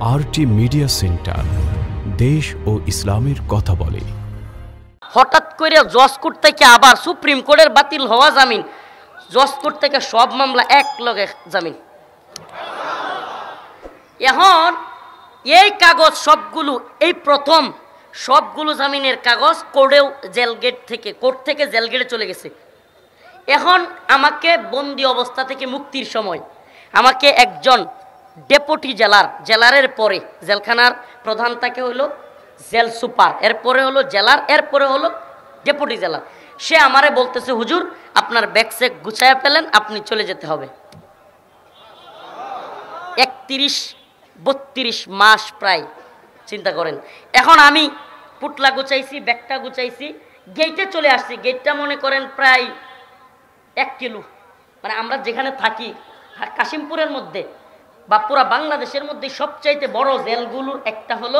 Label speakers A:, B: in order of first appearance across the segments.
A: RT media centre, দেশ ও ইসলামের কথা বলে।
B: হঠাৎ করে জজ কোর্ট থেকে আবার সুপ্রিম কোর্টের বাতিল হওয়া জামিন, জজ কোর্ট থেকে সব মামলা এক লগে জামিন। এখন এই কাগজ সবগুলো, এই প্রথম সবগুলো জামিনের কাগজ কোর্টেও কোর্ট থেকে জেল গেটে চলে গেছে। এখন আমাকে বন্দি অবস্থা থেকে মুক্তির সময় আমাকে একজন ডেপুটি জেলারের পরে জেলখানার প্রধান থাকে হলো জেল সুপার, এরপরে হলো জেলার, এরপরে হলো ডেপুটি জেলার। সে আমারে বলতেছে, হুজুর আপনার ব্যাগ চেক গুছায়া ফেলেন, আপনি চলে যেতে হবে। 31-32 মাস প্রায়, চিন্তা করেন। এখন আমি পুটলা গুছাইছি, ব্যাগটা গুছাইছি, গেটে চলে আসছি। গেটটা মনে করেন প্রায় 1 কিলো, মানে আমরা যেখানে থাকি কাশিমপুরের মধ্যে বা পুরা বাংলাদেশের মধ্যে সবচাইতে বড় জেলগুলোর একটা হলো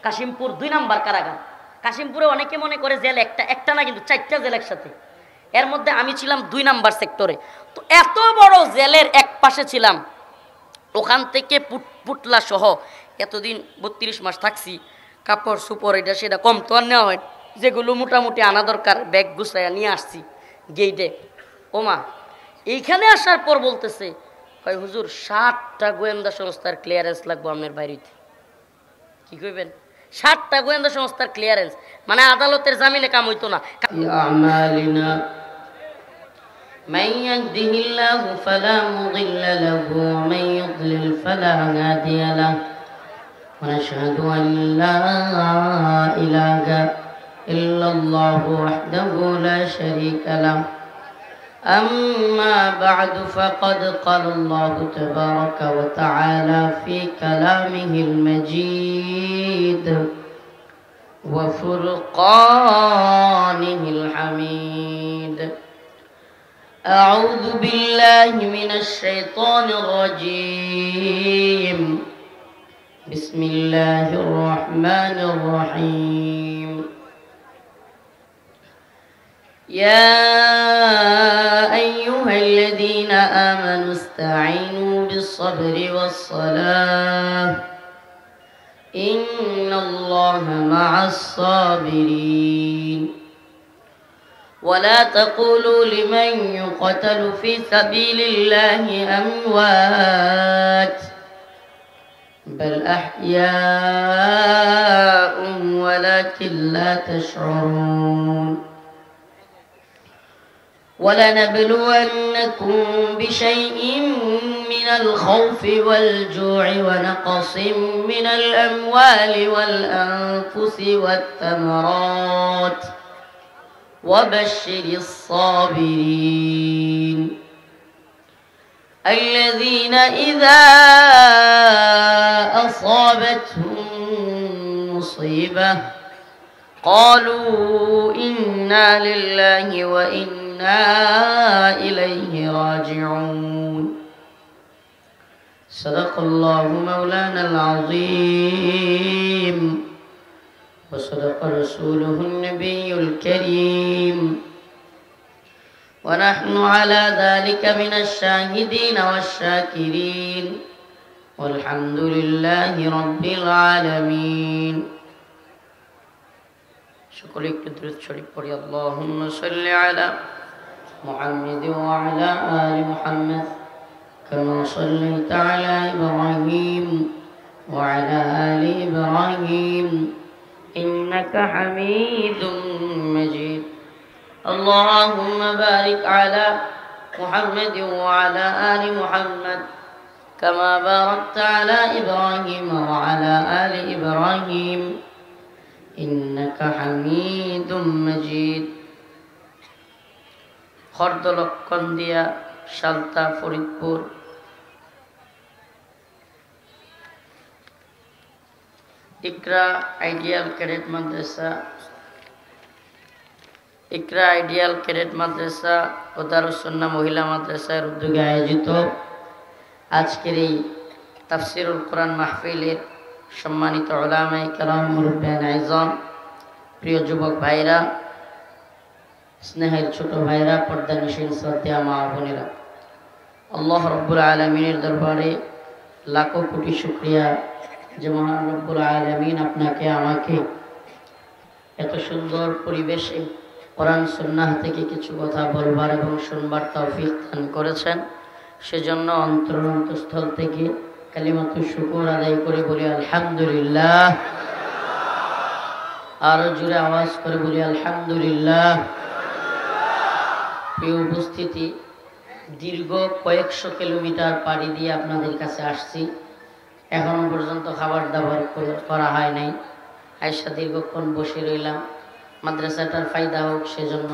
B: কাশিমপুর 2 নাম্বার কারাগার। কাশিমপুরে অনেকে মনে করে জেল একটা না, কিন্তু 4টা জেল একসাথে। এর মধ্যে আমি ছিলাম 2 নাম্বার সেক্টরে। তো এত বড় জেলের এক পাশে ছিলাম, ওখান থেকে পুটলা সহ এতদিন 32 মাস থাকছি, কাপড় সুপড় এটা সেটা কম তো আর নেওয়া হয়, যেগুলো মোটামুটি আনা দরকার ব্যাগ গুছাইয়া নিয়ে আসছি গেইটে। ওমা, এইখানে আসার পর বলতেছে, কয় হুজুর 60টা গোয়েন্দা সংস্থার ক্লিয়ারেন্স লাগবো আপনার বাইরেতে। কি কইবেন? 60টা গোয়েন্দা সংস্থার ক্লিয়ারেন্স, মানে আদালতের জামিনে কাম হইতো না। من يهده الله فلا مضل له ومن يضلل فلا هادي له ونشهد أن لا إله إلا الله وحده لا شريك له أما بعد فقد قال الله تبارك وتعالى في كلامه المجيد وفرقانه الحميد. أعوذ بالله من الشيطان الرجيم. بسم الله الرحمن الرحيم. يا أيها الذين آمنوا استعينوا بالصبر والصلاة إن الله مع الصابرين. ولا تقولوا لمن يقتل في سبيل الله أموات بل أحياء ولكن لا تشعرون. ولنبلونكم بشيء من الخوف والجوع ونقص من الأموال والأنفس والثمرات وبشر الصابرين الذين إذا أصابتهم مصيبة قالوا إنا لله وإنا إليه راجعون. صدق الله مولانا العظيم وصدق رسوله النبي الكريم ونحن على ذلك من الشاهدين والشاكرين والحمد لله رب العالمين. شكرا لك شريف قري اللهم صل على محمد وعلى آل محمد كما صليت على إبراهيم وعلى آل إبراهيم إنك حميد مجيد. اللهم بارك على محمد وعلى آل محمد كما باركت على إبراهيم وعلى آل إبراهيم إنك حميد مجيد. খর্দলক্ষন্দিয়া, সালতা, ফরিদপুর। ইকরা আইডিয়াল ক্যাডেট মাদ্রাসা ও দারুস সুন্নাহ মহিলা মাদ্রাসার উদ্যোগে আয়োজিত আজকের এই তাফসিরুল কোরআন মাহফিলের সম্মানিত উলামায়ে কেরাম, মুরব্বিয়ান আযম, প্রিয় যুবক ভাইরা, স্নেহের ছোট ভাইরা, পর্দানিশীন শ্রদ্ধেয় মা বোনেরা, আল্লাহ রাব্বুল আলামিনের দরবারে
C: লাখো কোটি শুকরিয়া যে মহান রব্বুল আলামিন আপনাকে আমাকে এত সুন্দর পরিবেশে কোরআন সুন্নাহ থেকে কিছু কথা বলবার এবং শুনবার তৌফিক দান করেছেন। সেজন্য অন্তরস্থল থেকে কালিমাতুশ শুকর আদায় করে বলি আলহামদুলিল্লাহ। আরো জোরে আওয়াজ করে বলি আলহামদুলিল্লাহ। প্রিয় উপস্থিতি, দীর্ঘ কয়েকশো কিলোমিটার পাড়ি দিয়ে আপনাদের কাছে আসছি। এখনো পর্যন্ত খাবার দাবার করা হয় নাই। আয়সা দীর্ঘক্ষণ বসে রইলাম, মাদ্রাসাটার ফায়দা হোক সেজন্য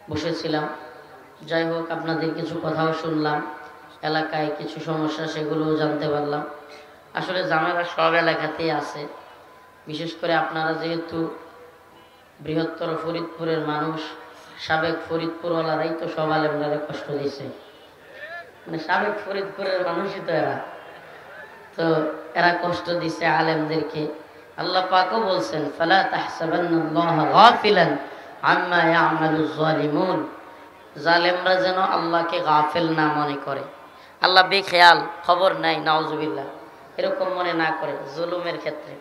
C: বসেছিলাম। যাই হোক, আপনাদের কিছু কথাও শুনলাম, এলাকায় কিছু সমস্যা সেগুলোও জানতে পারলাম। আসলে ঝামেলা সব এলাকাতেই আছে, বিশেষ করে আপনারা যেহেতু বৃহত্তর ফরিদপুরের মানুষ, সাবেক ফরিদপুরওয়ালারাই তো সব আলেমরা কষ্ট দিয়েছে। মানে সাবেক ফরিদপুরের মানুষই তো এরা, তো এরা কষ্ট দিছে আলেমদেরকে। আল্লাহ পাকও বলছেন, ফালা তাহসাবান্নাল্লাহা গাফিলান আম্মা ইয়ামালুজ জালিমুন, জালেমরা যেন আল্লাহকে গাফিল না মনে করে, আল্লাহ বেখেয়াল, খবর নাই, নাউজুবিল্লাহ, এরকম মনে না করে জুলুমের ক্ষেত্রে।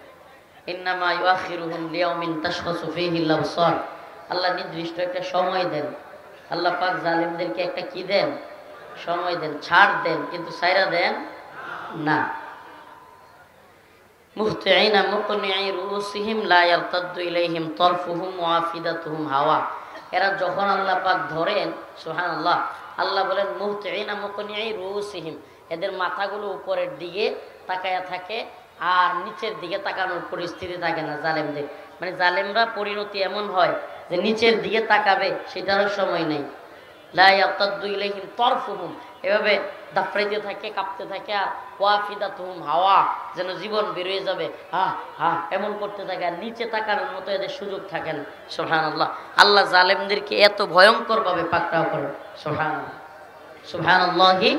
C: ইন্নামা ইউআখিরুহুম লিয়াউমিন তাশখাসু ফীহিল আবসার, আল্লাহ নির্দিষ্ট একটা সময় দেন। আল্লাহ পাক জালেমদেরকে একটা কি দেন? সময় দেন, ছাড় দেন, কিন্তু ছাইরা দেন না। মুহতিঈনা মুকনিঈ রুউসিহিম লা ইয়ারতাদ্দু ইলাইহিম তারফুহুম ওয়া আফিদাতুহুম হাওয়া, এরা যখন আল্লাহ পাক ধরেন, সুবহানাল্লাহ, আল্লাহ বলেন মুহতিঈনা মুকনিঈ রুউসিহিম, এদের মাথাগুলো উপরের দিকে তাকায়া থাকে আর নিচের দিকে তাকানোর পরিস্থিতি থাকে না জালেমদের। মানে জালেমরা পরিণতি এমন হয় যে নিচের দিকে তাকাবে সেটারও সময় নেই। লা ইয়ারতাদ্দু ইলাইহিম তারফুহুম, এভাবে দাফড়াইতে থাকে, কাঁপতে থাকে, আর ওয়াফিদাতুহুম হাওয়া, যেন জীবন বেরিয়ে যাবে, হা হা এমন করতে থাকে, আর নিচে তাকানোর মতো এদের সুযোগ থাকে না। সুবহানাল্লাহ, আল্লাহ জালেমদেরকে এত ভয়ঙ্কর ভাবে পাকড়াও করে। সুবহানাল্লাহ, সুবহানাল্লাহি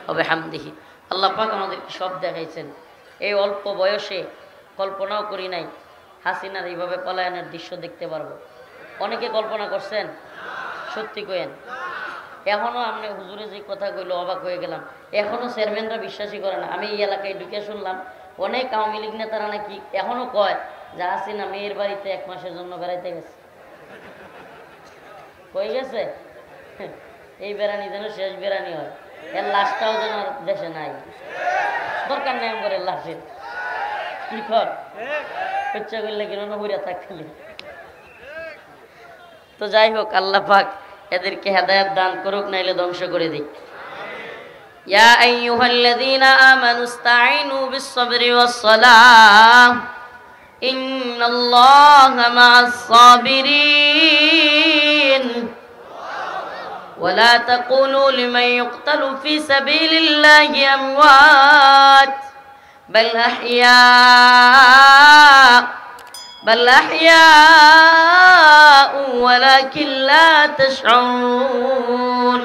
C: ওয়া বিহামদিহি। আল্লাহ পাক আমাদেরকে সব দেখাইছেন। এই অল্প বয়সে কল্পনাও করি নাই হাসিনার এইভাবে পলায়নের দৃশ্য দেখতে পারবো। অনেকে কল্পনা করছেন? সত্যি কইেন, এখনো আপনি হুজুরে যে কথা কইলো অবাক হয়ে গেলাম। এখনো চেয়ারম্যানরা বিশ্বাসই করে না। আমি এই এলাকায় ঢুকে শুনলাম অনেক আওয়ামী লীগ নেতারা নাকি এখনো কয় যে হাসিনা মেয়ের বাড়িতে 1 মাসের জন্য বেড়াইতে গেছে। কই গেছে? এই বেড়ানি যেন শেষ বেড়ানি হয়, এর লাশটাও যেন আর দেশে নাই। দরকার নেই আমার লাশের, কি কর ইচ্ছা করলে কিনো হইয়া থাকলে। তো যাই হোক, আল্লাহ পাক এদেরকে হেদায়েত দান করুক, নাইলে ধ্বংস করে দিক। ইয়া আইয়ুহাল্লাযীনা আমানুস্তাঈনু বিস-সাবরি ওয়াস-সালাহ ইন্নাল্লাহা মা'আস-সাবিরিন ওয়া লা তাকুলু লিমান ইউক্তালু ফী সাবিলিল্লাহি আমওয়াত বাল আহইয়া ওয়ালাকিন লা তাশউরুন।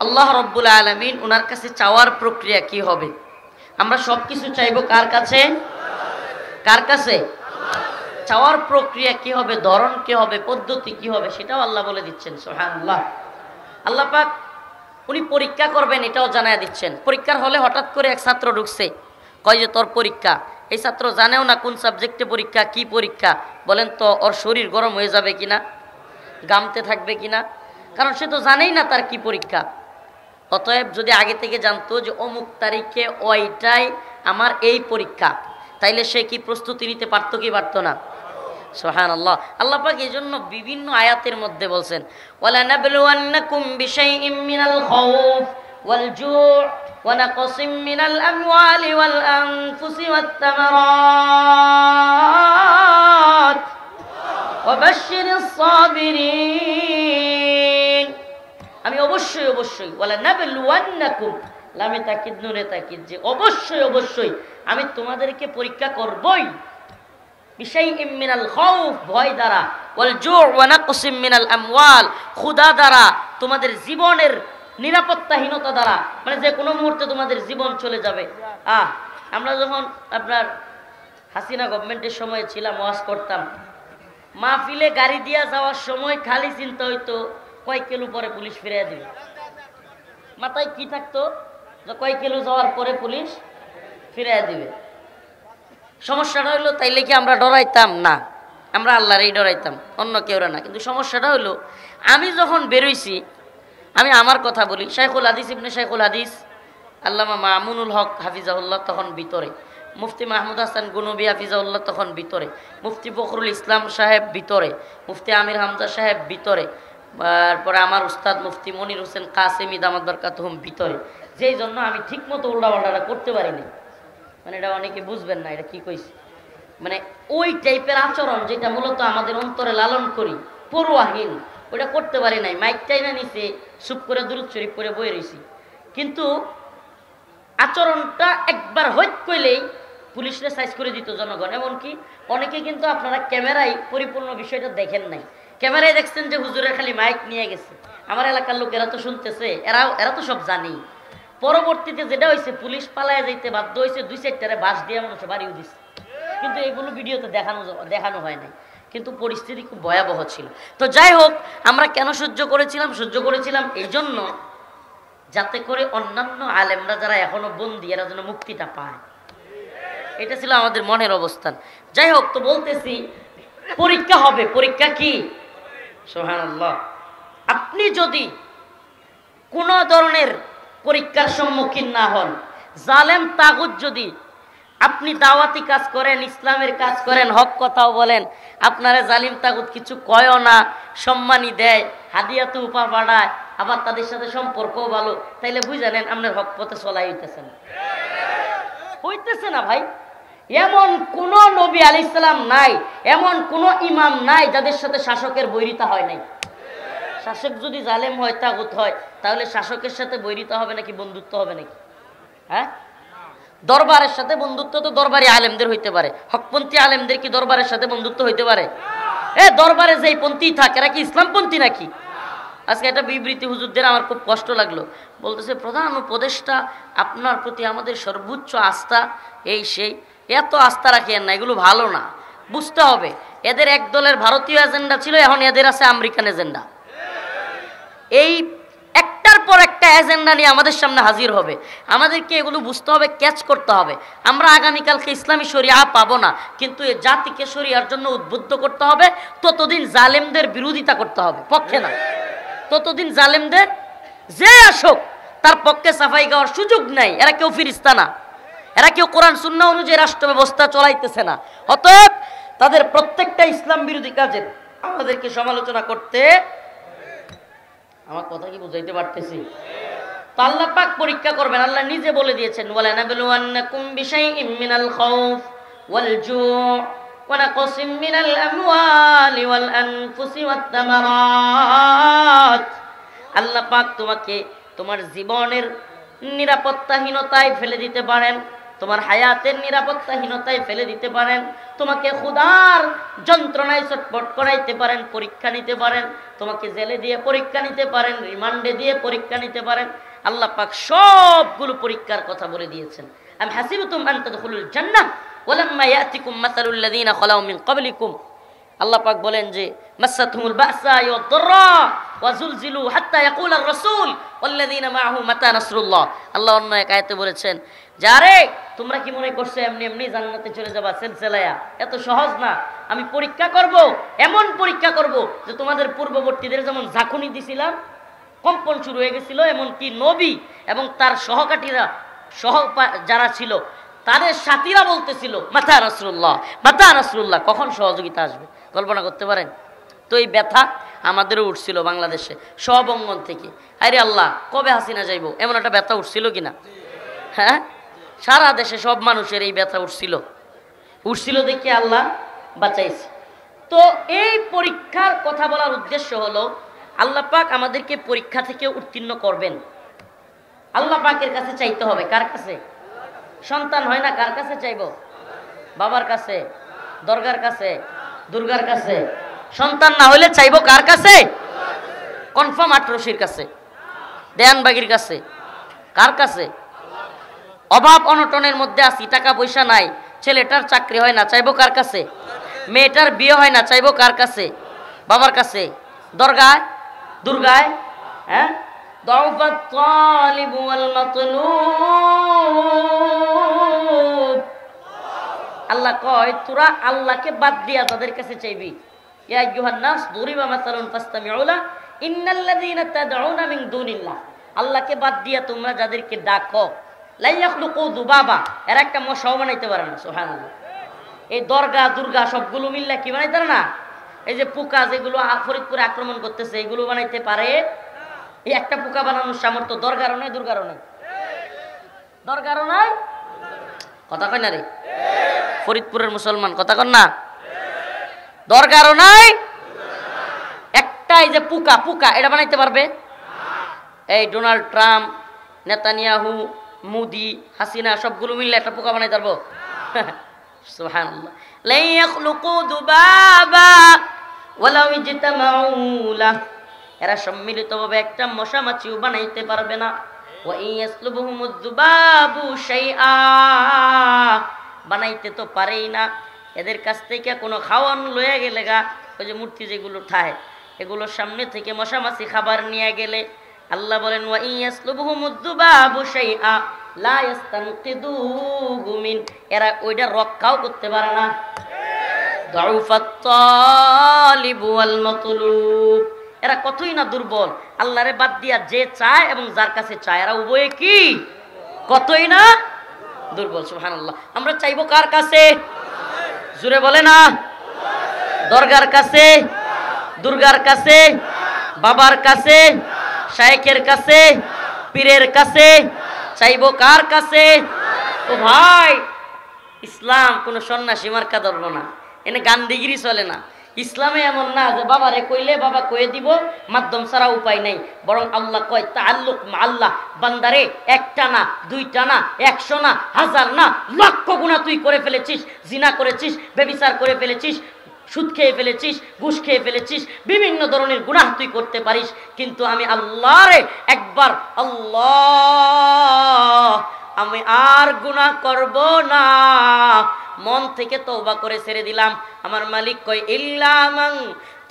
C: আল্লাহ রাব্বুল আলামিন ওনার কাছে চাওয়ার প্রক্রিয়া কি হবে? আমরা সবকিছু চাইবো কার কাছে? কার কাছে? চাওয়ার প্রক্রিয়া কি হবে, ধরন কি হবে, পদ্ধতি কি হবে, সেটাও আল্লাহ বলে দিচ্ছেন। সুবহানাল্লাহ, আল্লাহ পাক উনি পরীক্ষা করবেন এটাও জানায় দিচ্ছেন। পরীক্ষার হলে হঠাৎ করে এক ছাত্র ঢুকছে, কয় যে তোর পরীক্ষা। এই ছাত্র জানেও না কোন সাবজেক্টে পরীক্ষা, কি পরীক্ষা। বলেন তো ওর শরীর গরম হয়ে যাবে কিনা, গামতে থাকবে কিনা? কারণ সে তো জানেই না তার কি পরীক্ষা। অতএব যদি আগে থেকে জানতো যে অমুক তারিখে ওইটাই আমার এই পরীক্ষা, তাইলে সে কি প্রস্তুতি নিতে পারতো কি পারতো না? সুবহানাল্লাহ, আল্লাহ পাক এইজন্য বিভিন্ন আয়াতের মধ্যে বলছেন, ওয়ালা নাবলুওয়ান্নাকুম বিশাইইম মিনাল খাউফ ওয়াল জু' ওয়া নাকসিম মিনাল আমওয়ালি ওয়াল আনফুসি ওয়াত তামারাত ওয়া বাশশিরিস সাবিরিন। আমি অবশ্যই ওয়ালা নাবলুওয়ান্নাকুম, লামে তাকিদ নুনে তাকিদ, যে অবশ্যই আমি তোমাদেরকে পরীক্ষা করবই। বিশাইইম মিনাল খাউফ, ভয় দ্বারা, ওয়াল জু' ওয়া নাকসিম মিনাল আমওয়াল, ক্ষুধা দ্বারা, তোমাদের জীবনের নিরাপত্তাহীনতা দ্বারা, মানে যে কোনো মুহূর্তে তোমাদের জীবন চলে যাবে। আমরা যখন আপনার হাসিনা গভর্নমেন্টের সময় ছিলাম, ওয়াজ করতাম, মাহফিলে গাড়ি দিয়া যাওয়ার সময় খালি চিন্তা হইতো কয় কিলো পরে পুলিশ ফিরিয়ে দিবে।
B: মাথায় কি থাকতো যে কয়েক কিলো যাওয়ার পরে পুলিশ ফিরাইয়া দিবে। সমস্যাটা হইলো তাইলে কি আমরা ডরাইতাম না, আমরা আল্লাহরই ডরাইতাম, অন্য কেউ না। কিন্তু সমস্যাটা হইলো আমি যখন বেরোইছি, আমি আমার কথা বলি, শাইখুল হাদিস ইবনে শাইখুল হাদিস আল্লামা মামুনুল হক হাফিজাহুল্লাহ তখন ভিতরে, মুফতি মাহমুদ হাসান গুনবী হাফিজাহুল্লাহ তখন ভিতরে, মুফতি ফখরুল ইসলাম সাহেব ভিতরে, মুফতি আমির হামজা সাহেব ভিতরে, তারপরে আমার উস্তাদ মুফতি মনির হোসেন কাসেমি দামাত বারকাতুহুম ভিতরে। যেই জন্য আমি ঠিক মতো উল্টাপাল্টাটা করতে পারিনি। মানে এটা অনেকে বুঝবেন না এটা কি কইছি, মানে ওই টাইপের আচরণ যেটা মূলত আমাদের অন্তরে লালন করি, পরোয়াহীন, ওটা করতে পারি নাই। মাইকটাই না নিচে চুপ করে দুরূদ শরীফ করে বয়ে রয়েছি। কিন্তু আচরণটা একবার হইত কইলেই পুলিশরা সাইজ করে দিত জনগণ। এমনকি অনেকে কিন্তু আপনারা ক্যামেরায় পরিপূর্ণ বিষয়টা দেখেন নাই, ক্যামেরায় দেখছেন যে হুজুরের খালি মাইক নিয়ে গেছে, আমার এলাকার লোক এরা তো শুনতেছে, এরা তো সব জানি। পরবর্তীতে যেটা হয়েছে পুলিশ পালায় যাইতে বাধ্য হয়েছে, 2-4টারে বাস দিয়ে মানুষ বাড়িও দিচ্ছে। কিন্তু এগুলো ভিডিওতে দেখানো হয় নাই, কিন্তু পরিস্থিতি খুব ভয়াবহ ছিল। তো যাই হোক, আমরা কেন সহ্য করেছিলাম এই জন্য যাতে করে অন্যান্য আলেমরা যারা এখনো বন্দী এরা যেন মুক্তিটা পায়, এটা ছিল আমাদের মনের অবস্থান। যাই হোক, তো বলতেছি পরীক্ষা হবে। পরীক্ষা কি? সুবহানাল্লাহ। আপনি যদি কোনো ধরনের পরীক্ষার সম্মুখীন না হন, জালেম তাগুত যদি আপনি দাওয়াতি কাজ করেন, ইসলামের কাজ করেন, হক কথাও বলেন, আপনারা জালিম তাগুত কিছু কয়ও না, সম্মানই দেয়, হাদিয়া তো উপা বাড়ায়, আবার তাদের সাথে সম্পর্কও ভালো, তাইলে বুঝে নেন আপনার হক পথে চলাই হইতেছে না ভাই। এমন কোন নবী আলাইহিস সালাম নাই, এমন কোন ইমাম নাই যাদের সাথে শাসকের বৈরিতা হয় নাই। শাসক যদি জালেম হয়, তাগুত হয়, তাহলে শাসকের সাথে বৈরিতা হবে নাকি বন্ধুত্ব হবে নাকি? হ্যাঁ, দরবারের সাথে বন্ধুত্ব তো দরবারি আলেমদের হইতে পারে, হকপন্থী আলেমদের কি দরবারের সাথে বন্ধুত্ব হইতে পারে? দরবারে যেই পন্থী থাকে এরা কি ইসলামপন্থী নাকি? আজকে একটা বিবৃতি হুজুরদের আমার খুব কষ্ট লাগলো, বলতেছে প্রধান উপদেষ্টা আপনার প্রতি আমাদের সর্বোচ্চ আস্থা, এই সেই, এত আস্থা রাখেন না, এগুলো ভালো না। বুঝতে হবে এদের এক দলের ভারতীয় এজেন্ডা ছিল, এখন এদের আছে আমেরিকান এজেন্ডা। এই একটার পর একটা এজেন্ডা নিয়ে আমাদের সামনে হাজির হবে, আমাদেরকে এগুলো বুঝতে হবে, ক্যাচ করতে হবে। আমরা আগামীকালকে ইসলামী শরিয়া পাবো না, কিন্তু এই জাতিকে শরিয়ার জন্য উদ্বুদ্ধ করতে হবে। ততদিন জালেমদের বিরোধিতা করতে হবে, পক্ষে না। ততদিন জালেমদের যে আসুক তার পক্ষে সাফাই গাওয়ার সুযোগ নাই। এরা কেউ ফিরিস্তা না, এরা কেউ কোরআন সুন্নাহ অনুযায়ী রাষ্ট্র ব্যবস্থা চলাইতেছে না। অতএব তাদের প্রত্যেকটা ইসলাম বিরোধী কাজের আমাদেরকে সমালোচনা করতে। আমার কথা কি বুঝাইতে পারতেছি? তো আল্লাহ পাক পরীক্ষা করবেন, আল্লাহ নিজে বলে দিয়েছেন, ওয়ালা নাবলুওয়ান্নাকুম বিশাইইম মিনাল খাউফ ওয়াল জু' ওয়া নাকসিম মিনাল আমওয়ালি ওয়াল আনফুসি ওয়াত তামারাত। আল্লাহ পাক তোমাকে তোমার জীবনের নিরাপত্তাহীনতায় ফেলে দিতে পারেন, তোমার হায়াতের নিরাপত্তাহীনতায় ফেলে দিতে পারেন, তোমাকে ক্ষুধার যন্ত্রণায় ছটফট করাইতে পারেন, পরীক্ষা নিতে পারেন, তোমাকে জেলে দিয়ে পরীক্ষা নিতে পারেন, রিমান্ডে দিয়ে পরীক্ষা নিতে পারেন। আল্লাহ পাক সবগুলো পরীক্ষার কথা বলে দিয়েছেন। আম হাসিবতুম আন তাদখুলুল জান্নাহ ওয়ালাম্মা ইয়াতিকুম মাসালুল লাযিনা খালাউ মিন ক্বাবলিকুম। আল্লাহ পাক বলেন যে মাসাতহুমুল বাসা ওয়াদ-দাররা ওয়া যুলজিলু হাত্তা ইয়াকুলার রাসূল ওয়াল্লাযিনা মাআহু মাতা নাসরুল্লাহ। আল্লাহ অন্য এক আয়াতে বলেছেন, যারে তোমরা কি মনে করছো এমনি এমনি জান্নাতে চলে যাবা সেলসেলায়া? এত সহজ না। আমি পরীক্ষা করব, এমন পরীক্ষা করব যে তোমাদের পূর্ববর্তীদের যেমন ঝাঁকুনি দিছিলাম, কম্পন শুরু হয়ে গেছিল, এমনকি নবী এবং তার সহকাঠীরা যারা ছিল তাদের সাথীরা বলতেছিল মাতা নাসরুল্লাহ, মাতা নাসরুল্লাহ, কখন সহযোগিতা আসবে? কল্পনা করতে পারেন? তো এই ব্যথা আমাদেরও উঠছিল বাংলাদেশে সব অঙ্গন থেকে। আরে আল্লাহ কবে হাসিনা যাইব, এমন একটা ব্যথা উঠছিল কিনা? হ্যাঁ, সারা দেশে সব মানুষের এই ব্যথা উঠছিল দেখে আল্লাহ বাঁচাইছে। তো এই পরীক্ষার কথা বলার উদ্দেশ্য হলো আল্লাহ পাক আমাদেরকে পরীক্ষা থেকে উত্তীর্ণ করবেন। আল্লাহ পাকের কাছে চাইতে হবে। কার কাছে? সন্তান হয় না, কার কাছে চাইব? বাবার কাছে, দরগার কাছে, দুর্গার কাছে। সন্তান না হলে চাইব কার কাছে? কনফার্ম আটরশির কাছে, দেয়ানবাগির কাছে। কার কাছে? অভাব অনটনের মধ্যে আছি, টাকা পয়সা নাই, ছেলেটার চাকরি হয় না, চাইবো কার কাছে? মেয়েটার বিয়ে হয় না, চাইবো কার কাছে? বাবার কাছে। দরগায়, দুর্গায়, হ্যাঁ, দাউফাত তালিব ওয়াল মাতলুব। আল্লাহ কয় তোরা আল্লাহকে বাদ দিয়া তাদের কাছে চাইবি। ইয়া আইয়ুহান নাস দুরিবা মাসালুন ফাসতামিউ লাহু ইন্নাল্লাযীনা তাদউনা মিন দুনিল্লাহ। আল্লাহকে বাদ দিয়া তোমরা যাদেরকে ডাকো লা ইয়াখলুকু যুবাবা, এরা একটা মশাও বানাইতে পারে না। সুবহানাল্লাহ। এই দরগা দুর্গা সবগুলো মিললে কি বানাইতে পারে না? এই যে পোকা যেগুলো ফরিদপুরে আক্রমণ করতেছে এগুলো বানাইতে পারে? এই একটা পোকা বানানোর সামর্থ্য দরগারও নাই, দুর্গারও নাই। দরগারও নাই, কথা কয় না রে ফরিদপুরের মুসলমান, কথা কন না। দরগারও নাই, একটাই যে পোকা, পোকা এটা বানাইতে পারবে? এই Donald Trump, Netanyahu, Modi, Hasina সবগুলো মিললে একটা পোকা বানাইতে পারবো? সুবহানাল্লাহ। লা ইয়াখলুকু যুবাবা ওয়ালাউ ইজতামাউ লাহু, এরা সম্মিলিতভাবে একটা মশা মাছিও বানাইতে পারবে না। ওয়া ইয়াসলুবুহুমুয যুবাবু শাইআ, বানাইতে তো পারেই না। এদের কাছ থেকে কোনো খাওয়ান লয়ে গেলে গা, ওই যে মূর্তি যেগুলো ঠায় এগুলোর সামনে থেকে মশা মাছি খাবার নিয়ে গেলে আল্লাহ বলেন ওয়া ইয়াসলুবুহুমুয যুবাবু শাইআ লা ইস্তানকিদুহু মিন, এরা ওইটা রক্ষাও করতে পারে না। দাউফাত তালিব ওয়াল মাতলুব, এরা কতই না দুর্বল। আল্লাহরে বাদ দিয়া যে চায় এবং যার কাছে চায় এরা উভয়ে কি কতই না দুর্বল। সুবহানাল্লাহ। আমরা চাইবো কার কাছে? জোরে বলে না। দরগার কাছে, দুর্গার কাছে, বাবার কাছে, শায়েখের কাছে, পীরের কাছে, চাইবো কার কাছে? ও ভাই, ইসলাম কোনো সন্ন্যাসী মার্কা ধরব না, এনে গান্ধিগিরি চলে না। ইসলামে এমন না যে বাবারে কইলে বাবা কয়ে দিব, মাধ্যম ছাড়া উপায় নাই। বরং আল্লাহ কয় তাআল্লুক মা আল্লাহ, বান্দারে একটা না, দুইটা না, 100 না, 1000 না, লক্ষ গুনাহ তুই করে ফেলেছিস। জিনা করেছিস, ব্যভিচার করে ফেলেছিস, সুদ খেয়ে ফেলেছিস, ঘুষ খেয়ে ফেলেছিস, বিভিন্ন ধরনের গুনাহ তুই করতে পারিস, কিন্তু আমি আল্লাহরে একবার আল্লাহ আমি আর গুনাহ করব না মন থেকে তওবা করে ছেড়ে দিলাম। আমার মালিক কয় ইল্লা মান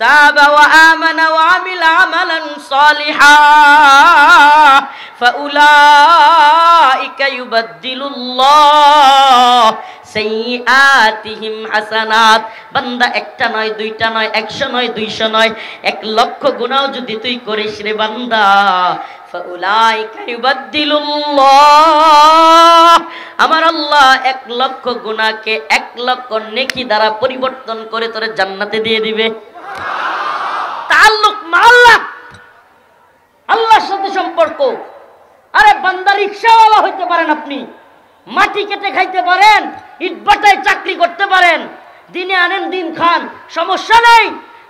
B: তাবা ওয়া আমানা ওয়া আমিলা আমালান সালিহা ফাউলাইকা ইউবাদদিলুল্লাহ সাইয়্যাতিহিম হাসানাত। বান্দা একটা নয়, দুইটা নয়, 100 নয়, 200 নয়, 1 লক্ষ গুনাহ যদি তুই করিস রে বান্দা, ফাউলাইকা ইউবাদদিলুল্লাহ, আমার আল্লাহ 1 লক্ষ গুনাহকে 1 লক্ষ নেকি দ্বারা পরিবর্তন করে তোরে জান্নাতে দিয়ে দিবে। তাআল্লুক মা আল্লাহ, আল্লাহর সাথে সম্পর্ক। আরে বান্দা রিকশাওয়ালা হইতে পারেন, আপনি মাটি কেটে খাইতে পারেন, ইটভাটায় চাকরি করতে পারেন, দিনে আনেন দিন খান, সমস্যা নাই।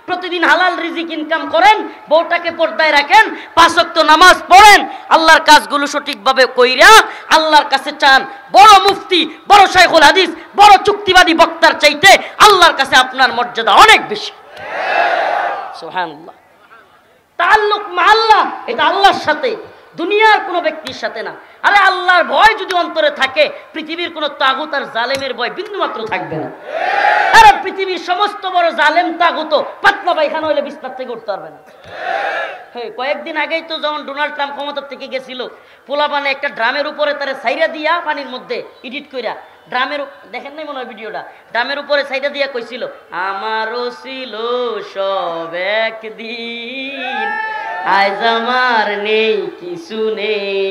B: প্রতিদিন হালাল রিজিক ইনকাম করেন, বউটাকে পর্দায় রাখেন, 5 ওয়াক্ত নামাজ পড়েন, আল্লাহর কাজগুলো সঠিকভাবে কইরা আল্লাহর কাছে চান। বড় মুফতি, বড় শাইখুল হাদিস, বড় চুক্তিবাদী বক্তার চাইতে আল্লাহর কাছে আপনার মর্যাদা অনেক বেশি। সুবহানাল্লাহ। তাআল্লুক মা আল্লাহ, এটা আল্লাহর সাথে, দুনিয়ার কোনো ব্যক্তির সাথে না। আরে আল্লাহর ভয় যদি অন্তরে থাকে, পৃথিবীর কোনো তাগুত আর জালেমের ভয় বিন্দুমাত্র থাকবে না। আরে পৃথিবীর সমস্ত বড় জালেম তাগুত পাতলা পায়খানা হইলে বিস্তার থেকে উঠতে পারবে না। কয়েকদিন আগেই তো যখন ডোনাল্ড ট্রাম্প ক্ষমতার থেকে গেছিল, পোলাপানে একটা ড্রামের উপরে তারা সাইরা দিয়া পানির মধ্যে এডিট কইরা, ড্রামের দেখেন নাই মনে হয় ভিডিওটা, ড্রামের উপরে সাইরা দিয়া কইছিল আমারও ছিল সব একদিন, আজ আমার নেই কিছু নেই।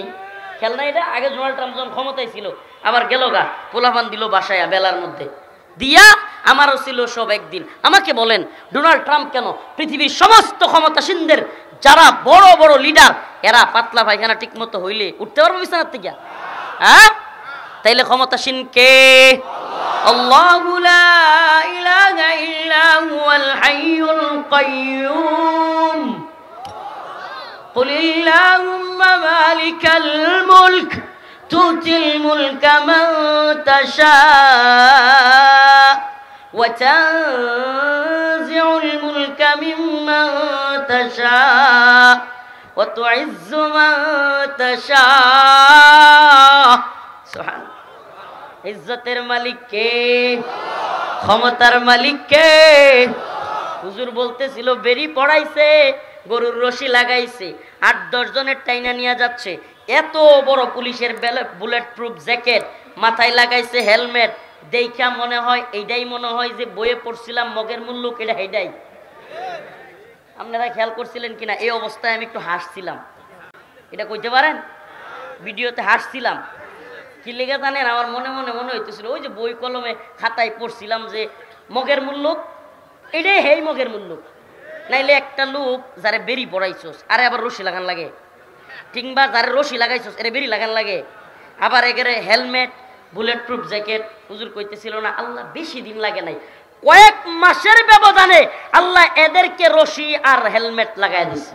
B: খেল না এটা? আগে ডোনাল্ড ট্রাম্প যখন ক্ষমতায় ছিল, আবার গেল গা পোলাপান দিল বাসায় বেলার মধ্যে দিয়া, আমারও ছিল সব একদিন। আমাকে বলেন ডোনাল্ড ট্রাম্প কেন পৃথিবীর সমস্ত ক্ষমতাসীনদের যারা বড় বড় লিডার, এরা পাতলা পায়খানা ঠিক মতো হইলে উঠতে পারবো বিছানার থেকে? হ্যাঁ, তাইলে ক্ষমতাসীন কে? আল্লাহু লা ইলাহা ইল্লা হুয়াল হাইয়ুল কাইয়্যুম قل اللهم مالك الملك تؤتي الملك من تشاء وتنزع الملك ممن تشاء وتعز من تشاء سبحان ইজ্জতের মালিক কে? ক্ষমতার মালিক কে? হুজুর বলতেছিল বেরি পড়াইছে গরুর রশি লাগাইছে, 8-10 জনের টাইনা নিয়ে যাচ্ছে। এত বড় পুলিশের বুলেট প্রুফ জ্যাকেট, মাথায় লাগাইছে হেলমেট, দেখা মনে হয় এইটাই মনে হয় যে বইয়ে পড়ছিলাম মগের মুল্লুক, এটা এইটাই। আপনারা খেয়াল করছিলেন কিনা? এই অবস্থায় আমি একটু হাসছিলাম, এটা কইতে পারেন? ভিডিওতে হাসছিলাম। কি লেগে জানেন? আমার মনে মনে মনে হইতেছিল ওই যে বই কলমে খাতায় পড়ছিলাম যে মগের মুল্লুক, এটাই হেই মগের মুল্লুক। নাইলে একটা লোক যারে বেরি পড়াইছোস আরে আবার রশি লাগান লাগে, কিংবা যারে রশি লাগাইছোস এরে বেরি লাগান লাগে, আবার এগেরে হেলমেট, বুলেট প্রুফ জ্যাকেট। হুজুর কইতেছিল না আল্লাহ বেশি দিন লাগে নাই, কয়েক মাসের ব্যবধানে আল্লাহ এদেরকে রশি আর হেলমেট লাগাই দিছে।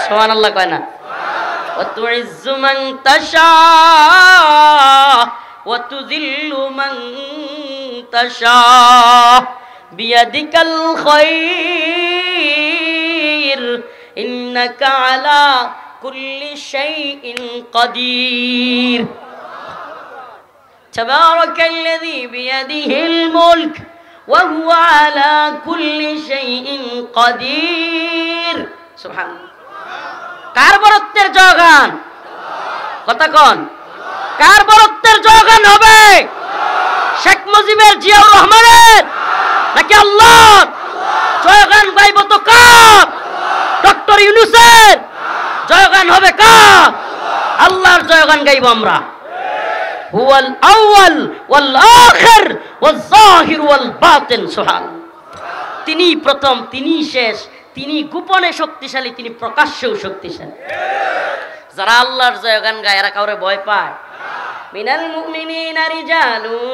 B: সুবহানাল্লাহ কয় না? وتعز من تشاء وتذل من تشاء بيدك الخير إنك على كل شيء قدير تبارك الذي بيده الملك وهو على كل شيء قدير سبحان الله। কার বরত্বের জয়গান? কথা কন, কার বরত্বের জয়গান হবে? শেখ মুজিবের, জিয়াউর রহমানের নাকি আল্লাহর? জয়গান গাইব তো কার? ডক্টর ইউনূসের জয়গান হবে কার? আল্লাহর জয়গান গাইব আমরা। হুয়াল আউয়াল ওয়াল আখির ওয়াল যাহির ওয়াল বাতিন সুবহানাল্লাহ। তিনি প্রথম, তিনি শেষ, তিনি গোপনে শক্তিশালী, তিনি প্রকাশ্যেও শক্তিশালী। যারা আল্লাহর জয়গান গায় এরা কাউরে ভয় পায়? মিনাল মুমিনিনা রিজালুন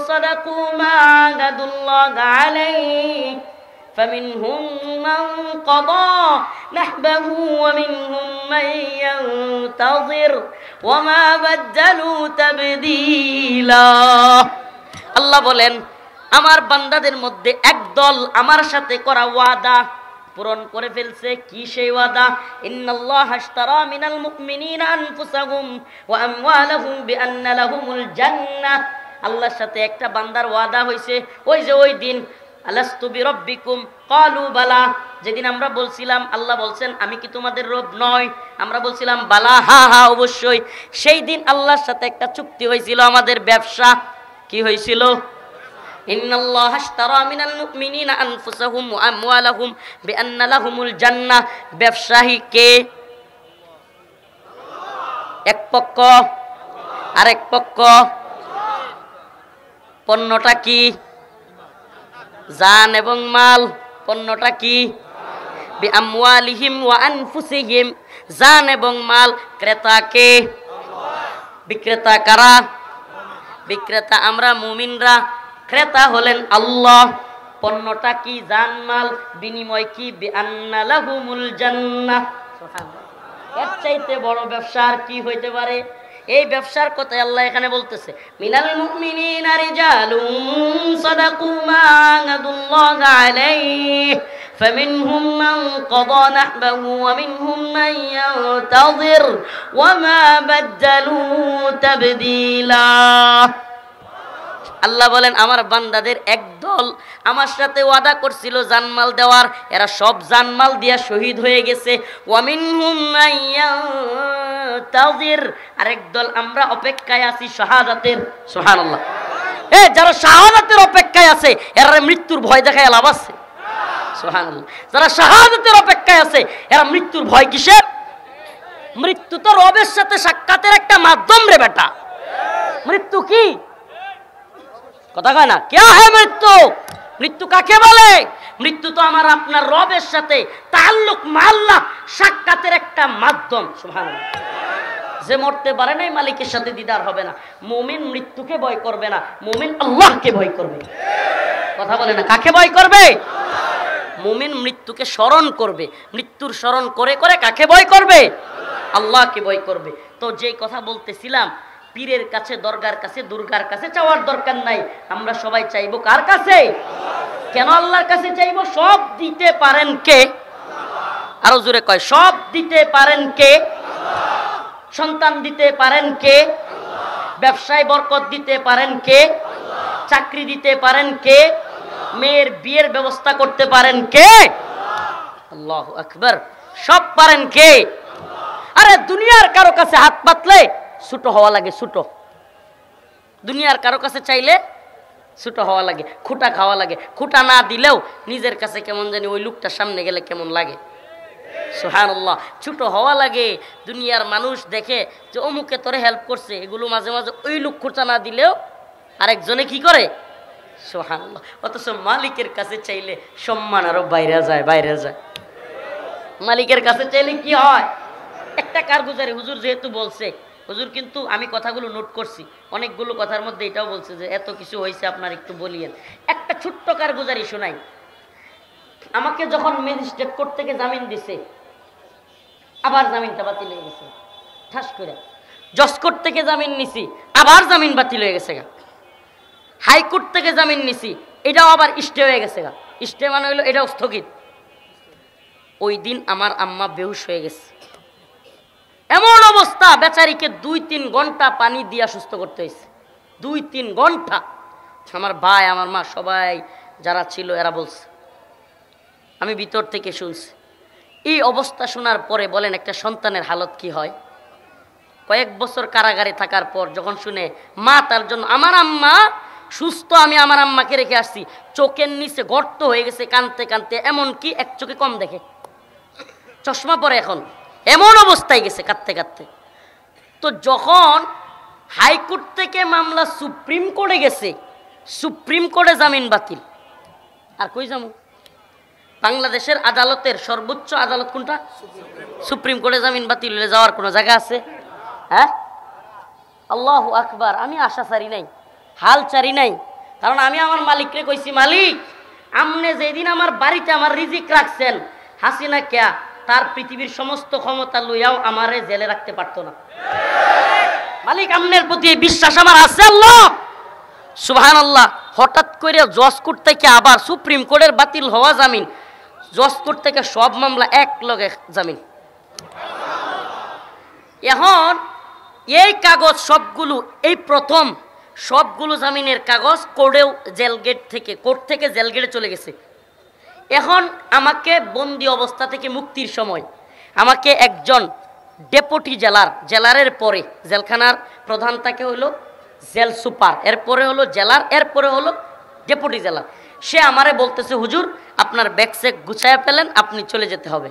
B: সাদাকু মা আহাদুল্লাহ আলাইহি ফামিনহুম মান কাদা নাহবাহু ওয়া মিনহুম মান ইয়ানতাযির ওয়া মা বাদদালু তাবদীলা। আল্লাহ বলেন আমার বান্দাদের মধ্যে একদল আমার সাথে করা ওয়াদা পূরণ করে ফেলছে। কি সেই ওয়াদা? ইন্নাল্লাহা আশতারা মিনাল মুমিনিনা আনফুসাহুম ওয়া আমওয়ালাহুম বিআন্না লাহুমুল জান্নাহ। আল্লাহর সাথে একটা বান্দার ওয়াদা হইছে। ওই যে ওই দিন আলাস্তু বিরাব্বিকুম ক্বালু বালা, যেদিন আমরা বলছিলাম, আল্লাহ বলছেন আমি কি তোমাদের রব নয়? আমরা বলছিলাম বালা, হ্যাঁ হ্যাঁ অবশ্যই। সেই দিন আল্লাহর সাথে একটা চুক্তি হয়েছিল, আমাদের ব্যবসা। কি হয়েছিল? ইন্নাল্লাহা আশতারা মিনাল মুমিনিনা আনফুসাহুম ওয়া আমওয়ালাহুম বিআন্না লাহুমুল জান্নাহ। ব্যবসায়ী কে? এক পক্ষ, আরেক পক্ষ। পণ্যটা কি? জান এবং মাল। পণ্যটা কি? বিআমওয়ালিহিম ওয়া আনফুসিহিম। জান এবং মাল। ক্রেতা কে? বিক্রেতা কারা? বিক্রেতা আমরা মুমিনরা, ক্রেতা হলেন আল্লাহ। পণ্যটা কি? জানমাল। বিনিময় কি? বিআন্না লাহুমুল জান্নাহ। সুবহানাল্লাহ। এর চাইতে বড় ব্যবসা আর কি হইতে পারে? এই ব্যবসার কথা আল্লাহ এখানে বলতেছে, মিনাল মুমিনিনা রিজালুন সাদাকু মা আহাদুল্লাহ আলাইহি ফামিনহুম মান কাদা নাহবাহু ওয়া মিনহুম মান ইয়ানতাযির ওয়া মা বাদদালু তাবদীলা। আল্লাহ বলেন আমার বান্দাদের একদল আমার সাথে ওয়াদা করছিল জানমাল দেওয়ার, এরা সব জানমাল দিয়া শহীদ হয়ে গেছে। ওয়া মিনহুম মান ইয়ানতাযির, আরেক দল আমরা অপেক্ষায় আছি শাহাদাতের। সুবহানাল্লাহ। যারা শাহাদাতের অপেক্ষায় আছে এরা মৃত্যুর ভয় দেখায় লাভ আছে? সুবহানাল্লাহ। যারা শাহাদাতের অপেক্ষায় আছে এরা মৃত্যুর ভয় কিসের? মৃত্যু তো রবের সাথে সাক্ষাতের একটা মাধ্যম রে বেটা। মৃত্যু কি? কথা কয় না? কে হয় মৃত্যু? মৃত্যু কাকে বলে? মৃত্যু তো আমার আপনার রবের সাথে তাআল্লুক মাআল্লাহ সাক্ষাতের একটা মাধ্যম। সুবহানাল্লাহ। যে মরতে পারে নাই মালিকের সাথে দিদার হবে না। মুমিন মৃত্যুকে ভয় করবে না, মুমিন আল্লাহকে ভয় করবে। কথা বলে না? কাকে ভয় করবে? মুমিন মৃত্যুকে স্মরণ করবে। মৃত্যুর স্মরণ করে করে কাকে ভয় করবে? আল্লাহকে ভয় করবে। তো যেই কথা বলতেছিলাম, পীরের কাছে, দরগার কাছে, দুর্গার কাছে চাওয়ার দরকার নাই। আমরা সবাই চাইবো কার কাছে? কেন আল্লাহর কাছে চাইবো? সব দিতে পারেন কে? আরো জোরে কয়, সব দিতে পারেন কে? সন্তান দিতে পারেন কে? ব্যবসায় বরকত দিতে পারেন কে? চাকরি দিতে পারেন কে? মেয়ের বিয়ের ব্যবস্থা করতে পারেন কে? আল্লাহু আকবার। সব পারেন কে? আরে দুনিয়ার কারো কাছে হাত পাতলে ছোট হওয়া লাগে, ছোট। দুনিয়ার কারো কাছে চাইলে ছোট হওয়া লাগে, খুঁটা খাওয়া লাগে। খুঁটা না দিলেও নিজের কাছে কেমন জানি ওই লোকটার সামনে গেলে কেমন লাগে। সুবহানাল্লাহ। ছোট হওয়া লাগে। দুনিয়ার মানুষ দেখে যে অমুকে তোরে হেল্প করছে, এগুলো মাঝে মাঝে ওই লোক খুঁটা না দিলেও আরেকজনে কি করে। সুবহানাল্লাহ। অথচ মালিকের কাছে চাইলে সম্মান আরো বাইরে যায়, বাইরে যায়। মালিকের কাছে চাইলে কি হয়? একটা কারগুজারি হুজুর যেহেতু বলছে, হুজুর কিন্তু আমি কথাগুলো নোট করছি, অনেকগুলো কথার মধ্যে এটাও বলছে যে এত কিছু হয়েছে আপনার একটু বলিয়েন। একটা ছোট্ট কারগুজারি শোনাই। আমাকে যখন ম্যাজিস্ট্রেট কোর্ট থেকে জামিন দিছে, আবার জামিনটা বাতিল হয়ে গেছে ঠাস করে। জজ কোর্ট থেকে জামিন নিছি, আবার জামিন বাতিল হয়ে গেছে গা। হাইকোর্ট থেকে জামিন নিছি, এটাও আবার স্টে হয়ে গেছে গা। স্টে মানে হইলো এটাও স্থগিত। ওই দিন আমার আম্মা বেহুশ হয়ে গেছে। এমন অবস্থা, বেচারিকে 2-3 ঘন্টা পানি দিয়া সুস্থ করতে হয়েছে। 2-3 ঘন্টা। আমার ভাই, আমার মা, সবাই যারা ছিল এরা বলছে, আমি ভিতর থেকে শুনছি। এই অবস্থা শোনার পরে বলেন একটা সন্তানের হালত কি হয়? কয়েক বছর কারাগারে থাকার পর যখন শুনে মা তার জন্য, আমার আম্মা সুস্থ, আমি আমার আম্মাকে রেখে আসছি, চোখের নিচে গর্ত হয়ে গেছে কানতে কানতে, এমনকি এক চোখে কম দেখে, চশমা পরে এখন, এমন অবস্থায় গেছে কাঁদতে কাঁদতে। তো যখন হাইকোর্ট থেকে মামলা সুপ্রিম কোর্টে গেছে, সুপ্রিম কোর্টে জামিন বাতিল। আর কই যাবো? বাংলাদেশের আদালতের সর্বোচ্চ আদালত কোনটা? সুপ্রিম কোর্টে জামিন বাতিল হলে যাওয়ার কোনো জায়গা আছে? হ্যাঁ, আল্লাহু আকবার। আমি আশা ছাড়ি নাই, হাল ছাড়ি নাই। কারণ আমি আমার মালিককে কইছি, মালিক আপনি যেদিন আমার বাড়িতে আমার রিজিক রাখছেন, হাসিনা কেয়া তার পৃথিবীর সমস্ত ক্ষমতা লইয়াও আমারে জেলে রাখতে পারতো না। মালিক আপনার প্রতি বিশ্বাস আমার আছে। আল্লাহ সুবহানাল্লাহ। হঠাৎ করে জজ কোর্ট থেকে আবার সুপ্রিম কোর্টের বাতিল হওয়া জামিন, জজ কোর্ট থেকে সব মামলা এক লগে জামিন। এখন এই কাগজ সবগুলো, এই প্রথম সবগুলো জামিনের কাগজ কোর্টেও জেল গেট থেকে, কোর্ট থেকে জেল গেটে চলে গেছে। এখন আমাকে বন্দি অবস্থা থেকে মুক্তির সময় আমাকে একজন ডেপুটি জেলারের পরে, জেলখানার প্রধান তাকে হলো জেল সুপার, এরপরে হলো জেলার, এরপরে হলো ডেপুটি জেলার। সে আমারে বলতেছে, হুজুর আপনার ব্যাগ চেক গুছায়া ফেলেন, আপনি চলে যেতে হবে।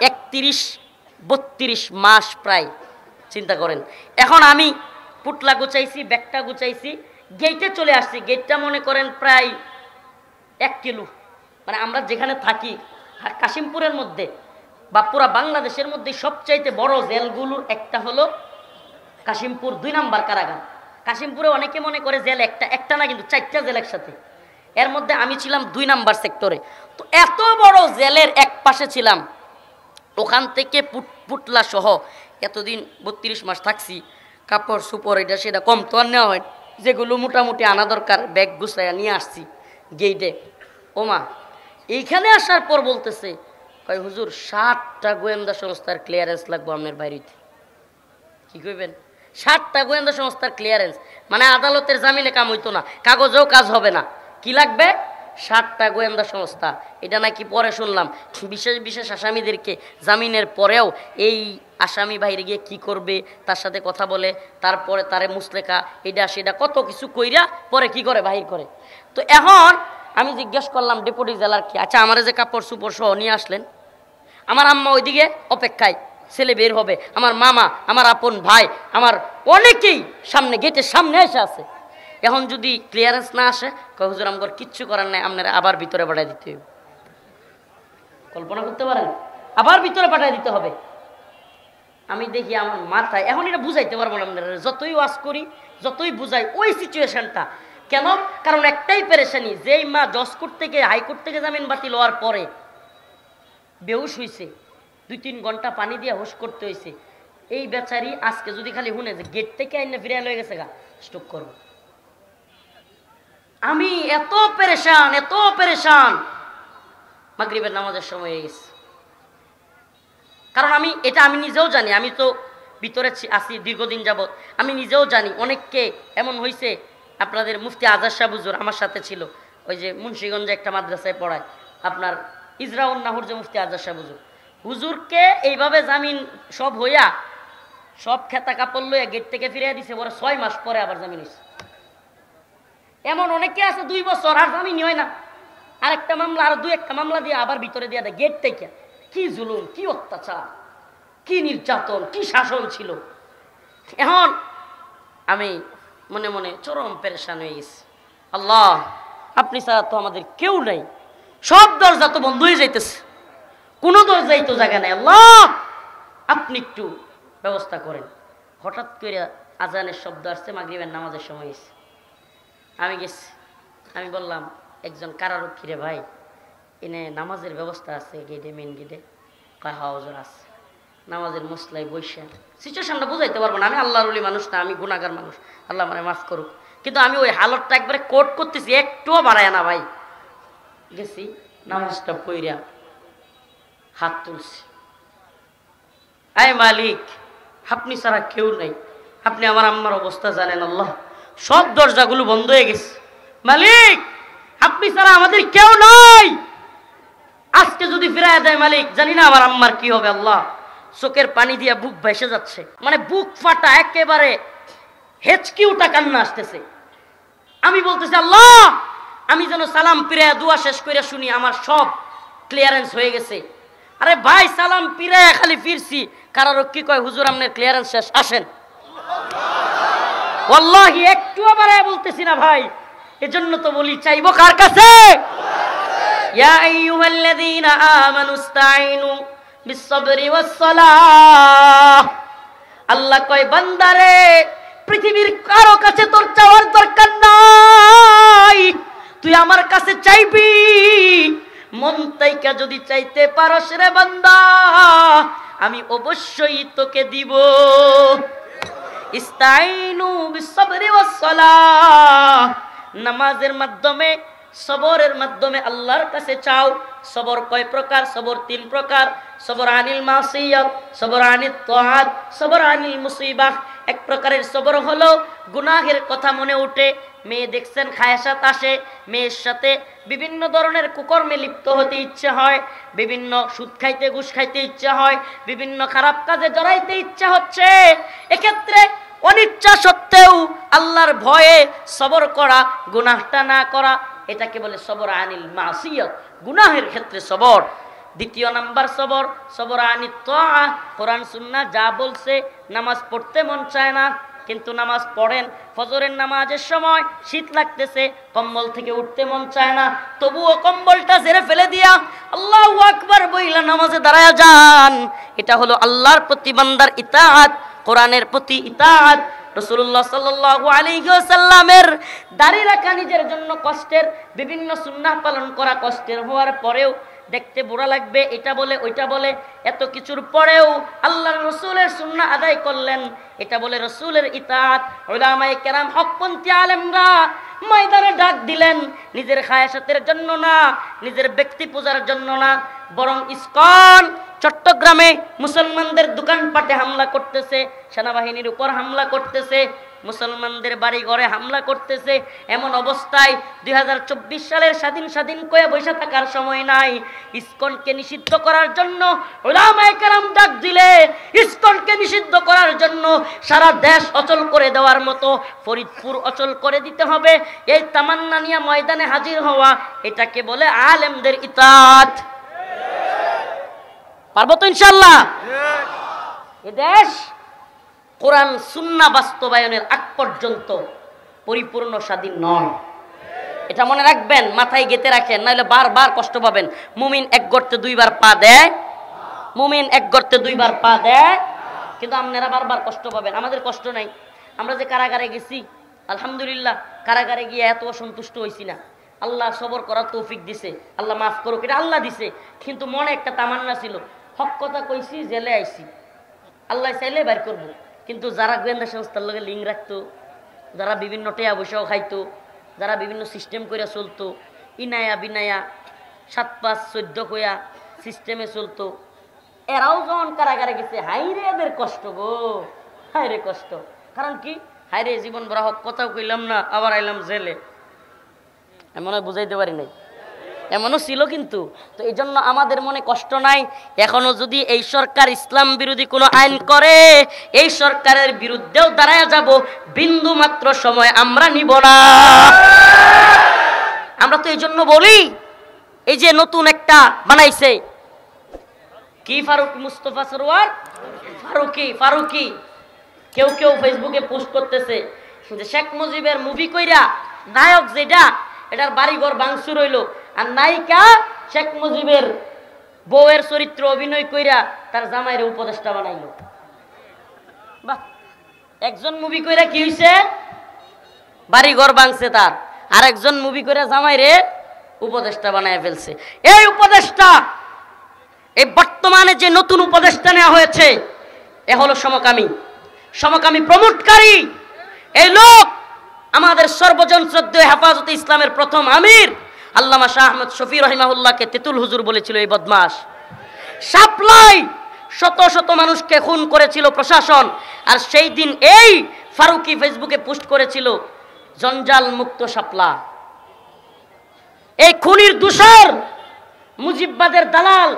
B: 31-32 মাস প্রায়, চিন্তা করেন। এখন আমি পুটলা গুছাইছি, ব্যাগটা গুছাইছি, গেটে চলে আসছি। গেটটা মনে করেন প্রায় 1 কিলো, মানে আমরা যেখানে থাকি কাশিমপুরের মধ্যে বা পুরা বাংলাদেশের মধ্যে সবচাইতে বড় জেলগুলোর একটা হলো কাশিমপুর 2 নাম্বার কারাগার। কাশিমপুরে অনেকে মনে করে জেল একটা না, কিন্তু 4টা জেল একসাথে। এর মধ্যে আমি ছিলাম 2 নাম্বার সেক্টরে। তো এত বড় জেলের এক পাশে ছিলাম, ওখান থেকে পুটলা সহ এতদিন 32 মাস থাকছি, কাপড় সুপড় এটা সেটা কম তো আর নেওয়া হয়, যেগুলো মোটামুটি আনা দরকার ব্যাগ গুছাইয়া নিয়ে আসছি গেইটে। ওমা এইখানে আসার পর বলতেছে, কয় হুজুর 7টা গোয়েন্দা সংস্থার ক্লিয়ারেন্স লাগবো আপনার বাইরেতে। কি কইবেন? 7টা গোয়েন্দা সংস্থার ক্লিয়ারেন্স, মানে আদালতের জামিনে কাম হইতো না, কাগজেও কাজ হবে না। কি লাগবে? 7টা গোয়েন্দা সংস্থা। এটা নাকি পরে শুনলাম বিশেষ বিশেষ আসামিদেরকে জামিনের পরেও এই আসামি বাইরে গিয়ে কি করবে তার সাথে কথা বলে, তারপরে তারে মুসলেখা এটা সেটা কত কিছু কইরা পরে কি করে বাহির করে। তো এখন আমি জিজ্ঞেস করলাম ডেপুটি জেলারকে, আচ্ছা আমার যে কাপড় সুপড় সহ নিয়ে আসলেন। আমার আম্মা ওইদিকে অপেক্ষায়, ছেলে বের হবে, আমার মামা, আমার আপন ভাই, আমার অনেকেই সামনে গেটের সামনে এসে আছে। এখন যদি ক্লিয়ারেন্স না আসে, কয় হুজুর আমার কিচ্ছু করার নাই, আপনারা আবার ভিতরে পাঠাই দিতে হবে। কল্পনা করতে পারেন? আবার ভিতরে পাঠাই দিতে হবে। আমি দেখি আমার মাথায়, এখন এটা বুঝাইতে পারবো না আপনারা, যতই ওয়াজ করি যতই বুঝাই ওই সিচুয়েশনটা। কেন? কারণ একটাই পেরেশানি, যেই মা জজ কোর্ট থেকে হাইকোর্ট থেকে জামিন বাতিল হওয়ার পরে বেহুশ হয়েছে, 2-3 ঘন্টা পানি দিয়ে হুশ করতে হয়েছে, এই বেচারি আজকে যদি খালি শুনে যে গেট থেকে আইনে ফিরে হয়ে গেছে গা, স্টক করবো। আমি এত পেরেশান, মাগরিবের নামাজের সময় হয়ে গেছে। কারণ আমি নিজেও জানি, আমি তো ভিতরে আছি দীর্ঘদিন যাবৎ, আমি নিজেও জানি অনেককে এমন হয়েছে। আপনাদের মুফতি আজাদ শাহ হুজুর আমার সাথে ছিল, ওই যে মুন্সিগঞ্জে একটা মাদ্রাসায় পড়ায়, আপনার ইজরাউন নাহুর যে মুফতি আজাদ সাহেব হুজুর, হুজুরকে এইভাবে জামিন সব হইয়া সব খেতা কাপড় লইয়া গেট থেকে ফিরিয়ে দিছে, ওরা 6 মাস পরে আবার জামিন হয়েছে। এমন অনেকে আছে 2 বছর আর জামিন হয় না, আরেকটা মামলা আর 2-1টা মামলা দিয়ে আবার ভিতরে দিয়ে দেয় গেট থেকে। কি জুলুম, কি অত্যাচার, কি নির্যাতন, কি শাসন ছিল। এখন আমি মনে মনে চরম পেরেশান হয়ে গেছি। আল্লাহ, আপনি ছাড়া তো আমাদের কেউ নাই, সব দরজা তো বন্ধ হয়ে যাইতেছে, কোনো দরজাই তো জায়গা নাই। আল্লাহ, আপনি একটু ব্যবস্থা করেন। হঠাৎ করে আজানের শব্দ আসছে, মাগরিবের নামাজের সময় এসে আমি গেছি। আমি বললাম, একজন কারারক্ষী রে ভাই, এনে নামাজের ব্যবস্থা আছে গেটে, মেন গেটে? কয় হা হুজুর আছে। নামাজের মশলাই বৈশা, সিচুয়েশনটা বুঝাইতে পারবো না, আমি আল্লাহর ওলি মানুষ না, আমি গুনাহগার মানুষ, আল্লাহ মানে মাফ করুক। কিন্তু আমি ওই হালতটা একবারে কোট করতেছি, একটুও বাড়ায় না ভাই। গেছি, নামাজটা পইরা হাত তুলছি, আয় মালিক, আপনি ছাড়া কেউ নাই, আপনি আমার আম্মার অবস্থা জানেন। আল্লাহ, সব দরজাগুলো বন্ধ হয়ে গেছে, মালিক আপনি ছাড়া আমাদের কেউ নাই, আজকে যদি ফিরাইয়া দেয় মালিক, জানি না আমার আম্মার কি হবে। আল্লাহ, চোখের পানি দিয়া বুক ভেসে যাচ্ছে, মানে বুক ফাটা একেবারে হেঁচকি উঠা কান্না আসতেছে। আমি বলতেছি, আল্লাহ আমি যেন সালাম ফিরাইয়া দোয়া শেষ করে শুনি আমার সব ক্লিয়ারেন্স হয়ে গেছে। আরে ভাই, সালাম ফিরাইয়া খালি ফিরছি, কারারক্ষী কয় হুজুর আপনার ক্লিয়ারেন্স শেষ, আসেন। ওয়াল্লাহি একটুও বাড়ায় বলতেছি না ভাই, এজন্য তো বলি চাইবো কার কাছে? ইয়া আইয়ুহাল্লাযীনা আমানু ইসতাঈনু বিস-সাবরি ওয়াস-সালাহ। আল্লাহ কয়, বান্দারে পৃথিবীর কারো কাছে তোর চাওয়ার দরকার নাই, তুই আমার কাছে চাইবি। মন তাইকা যদি চাইতে পারস রে বান্দা, আমি অবশ্যই তোকে দিব। ইসতাঈনু বিস-সাবরি ওয়াস-সালাহ, নামাজের মাধ্যমে, সবরের মাধ্যমে আল্লাহর কাছে চাও। সবর কয় প্রকার? সবর 3 প্রকার। সবর আনিল মাসিয়াত, সবর আনিত তাআত, সবর আনিল মুসিবাহ। এক প্রকারের সবর হলো গুনাহের কথা মনে উঠে, মেয়ে দেখছেন খায়সাত আসে, মেয়ের সাথে বিভিন্ন ধরনের কুকর্মে লিপ্ত হতে ইচ্ছে হয়, বিভিন্ন সুদ খাইতে, ঘুষ খাইতে ইচ্ছা হয়, বিভিন্ন খারাপ কাজে জড়াইতে ইচ্ছা হচ্ছে, এক্ষেত্রে অনিচ্ছা সত্ত্বেও আল্লাহর ভয়ে সবর করা, গুনাহটা না করা, এটাকে বলে সবর আনিল মাসিয়াত, গুনাহের ক্ষেত্রে সবর। দ্বিতীয় নাম্বার সবর, সবর আনিত তাআ, কোরআন সুন্নাহ যা বলছে, নামাজ পড়তে মন চায় না কিন্তু নামাজ পড়েন। ফজরের নামাজের সময় শীত লাগতেছে, কম্বল থেকে উঠতে মন চায় না, তবুও কম্বলটা ঝেড়ে ফেলে দিয়া আল্লাহু আকবার বইলা নামাজে দাঁড়ায়া যান। এটা হলো আল্লাহর প্রতি বান্দার ইতাআত, কোরআনের প্রতি ইতাআত। রাসূলুল্লাহ সাল্লাল্লাহু আলাইহি ওয়াসাল্লামের দাড়ি রাখা নিজের জন্য কষ্টের, বিভিন্ন সুন্নাহ পালন করা কষ্টের হওয়ার পরেও, দেখতে বুড়া লাগবে, এটা বলে ওইটা বলে, এত কিছুর পরেও আল্লাহর রাসূলের সুন্নাহ আদায় করলেন, এটা বলে রাসূলের ইতাআত। উলামায়ে কেরাম, হকপন্থী আলেমরা ময়দানে ডাক দিলেন, নিজের খায়াসাতের জন্য না, নিজের ব্যক্তি পূজার জন্য না, বরং ইসকন চট্টগ্রামে মুসলমানদের দোকানপাটে হামলা করতেছে, সেনাবাহিনীর উপর হামলা করতেছে, মুসলমানদের বাড়ি ঘরে হামলা করতেছে। এমন অবস্থায় 2024 সালের স্বাধীন কয়ে বসে থাকার সময় নাই। ইসকনকে নিষিদ্ধ করার জন্য উলামায়ে কেরাম ডাক দিলে, ইসকনকে নিষিদ্ধ করার জন্য সারা দেশ অচল করে দেওয়ার মতো ফরিদপুর অচল করে দিতে হবে, এই তামান্না নিয়ে ময়দানে হাজির হওয়া, এটাকে বলে আলেমদের ইতাআত। পারবো তো ইনশাআল্লাহ? এ দেশ কোরআন সুন্নাহ বাস্তবায়নের আগ পর্যন্ত পরিপূর্ণ স্বাধীন নয়, এটা মনে রাখবেন, মাথায় গেঁথে রাখেন, নাহলে বারবার কষ্ট পাবেন। মুমিন এক গর্তে 2 বার পা দেয়, মুমিন এক গর্তে 2 বার পা দেয়, কিন্তু আপনারা বারবার কষ্ট পাবেন। আমাদের কষ্ট নাই, আমরা যে কারাগারে গেছি, আলহামদুলিল্লাহ, কারাগারে গিয়ে এত সন্তুষ্ট হইছি না। আল্লাহ সবর করার তৌফিক দিছে, আল্লাহ মাফ করুক, এটা আল্লাহ দিছে, কিন্তু মনে একটা তামান্না ছিল, হক কথা কইছি, জেলে আইছি, আল্লাহ চাইলে বের করবো। কিন্তু যারা গোয়েন্দা সংস্থার লগে লিঙ্ক রাখতো, যারা বিভিন্ন টেয়া বৈশাও খাইতো, যারা বিভিন্ন সিস্টেম করে চলতো, ইনায়া বিনায়া 7-5-14 কইয়া সিস্টেমে চলতো, এরাও যখন কারাগারে গেছে, হাইরে এদের কষ্ট গো, হাইরে কষ্ট। কারণ কি, হাইরে জীবন ভরা হক কথাও কইলাম না, আবার আইলাম জেলে। এমন হয় বুঝাইতে পারি নাই। এমনও ছিল কিন্তু। তো এই জন্য আমাদের মনে কষ্ট নাই। এখনো যদি এই সরকার ইসলাম বিরোধী কোনো আইন করে, এই সরকারের বিরুদ্ধেও দাঁড়ায় যাব, বিন্দু মাত্র সময় আমরা নিব না। আমরা তো এই জন্য বলি, এই যে নতুন একটা বানাইছে কি ফারুকি, মুস্তফা সরোয়ার ফারুকি, কেউ কেউ ফেসবুকে পোস্ট করতেছে যে শেখ মুজিবের মুভি কইরা নায়ক যেটা, এটার বাড়িঘর ভাঙচুর হইল, আর নায়িকা শেখ মুজিবের বউয়ের চরিত্র অভিনয় কইরা তার জামাইরে উপদেষ্টা বানাইল। বাহ, একজন মুভি কইরা কি হইছে, বাড়িঘর ভাঙছে তার, আর একজন মুভি কইরা জামাইরে উপদেষ্টা বানায় ফেলছে। এই উপদেষ্টা, এই বর্তমানে যে নতুন উপদেষ্টা নেওয়া হয়েছে, এ হলো সমকামী প্রমোটকারী। এই লোক আমাদের সর্বজন শ্রদ্ধেয় হেফাজতে ইসলামের প্রথম আমির আল্লামা শাহ আহমদ শফি রহিমাহুল্লাহকে তেতুল হুজুর বলেছিল এই বদমাশ। সাপ্লাই শত শত মানুষকে খুন করেছিল প্রশাসন, আর সেই দিন এই ফারুকি ফেসবুকে পোস্ট করেছিল জঞ্জাল মুক্ত শাপলা। এই খুনির দূষর মুজিববাদের দালাল